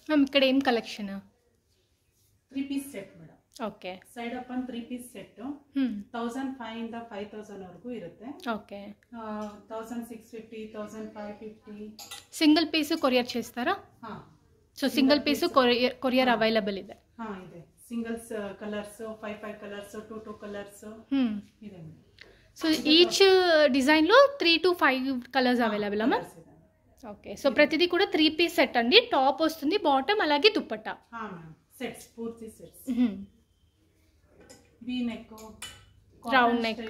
Ma'am ಈ ಕಡೆ ಏನು collection 3 piece set madam. Okay. Side open 3 piece set 1500 ಇಂದ 5000 ವರೆಗೂ ಇರುತ್ತೆ. ఓకే. 1650 1550 సింగిల్ పీస్ కొరియర్ చేస్తారా? So single piece courier available ಇದೆ. ಇದೆ. సింగిల్స్ కలర్స్ 5 కలర్స్ 2 కలర్స్ ಇದೆ. సో ఈచ్ డిజైన్ లో 3 to 5 కలర్స్ అవైలబుల్ అమ్మా. ఓకే. సో ప్రతిదీ కూడా 3 పీస్ సెట్ అండి. టాప్ వస్తుంది, బాటమ్ అలాగే దుపట్టా. సెట్స్ పూర్తి sets. V neck, round neck,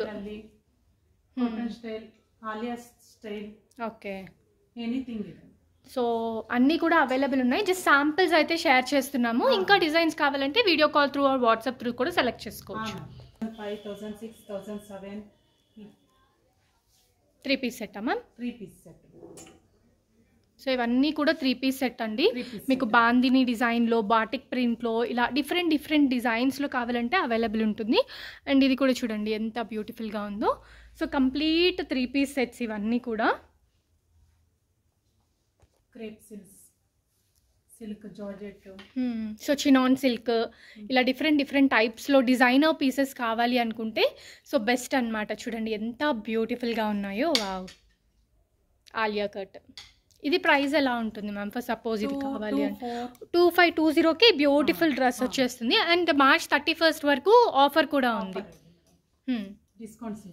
cotton style, Alia style. Okay. Anything ఇది. సో అన్నీ కూడా అవైలబుల్ ఉన్నాయి. జస్ట్ శాంపిల్స్ అయితే షేర్ చేస్తున్నాము. ఇంకా డిజైన్స్ కావాలంటే video call through our WhatsApp through కూడా సెలెక్ట్ చేసుకోవచ్చు. 5000 6000 7 3 పీస్ సెట్ అమ్మా. 3 పీస్ సెట్. సో ఇవన్నీ కూడా 3 పీస్ సెట్ అండి. మీకు బాందిని డిజైన్లో, బాటిక్ ప్రింట్లో ఇలా డిఫరెంట్ డిజైన్స్లో కావాలంటే అవైలబుల్ ఉంటుంది. అండ్ ఇది కూడా చూడండి ఎంత బ్యూటిఫుల్గా ఉందో. సో కంప్లీట్ 3 పీస్ సెట్స్ ఇవన్నీ కూడా. Crepe silk georgette, so chinon silk ఇలా డిఫరెంట్ టైప్స్లో డిజైనర్ పీసెస్ కావాలి అనుకుంటే సో బెస్ట్ అన్నమాట. చూడండి ఎంత బ్యూటిఫుల్గా ఉన్నాయో. వావ్. ఆలియా కట్. ఇది ప్రైస్ ఎలా ఉంటుంది మ్యామ్? ఫర్ సపోజ్ ఇది కావాలి అంటే 2520కి బ్యూటిఫుల్ డ్రెస్ వచ్చేస్తుంది. అండ్ March 31st వరకు ఆఫర్ కూడా ఉంది. డిస్కౌంట్స్.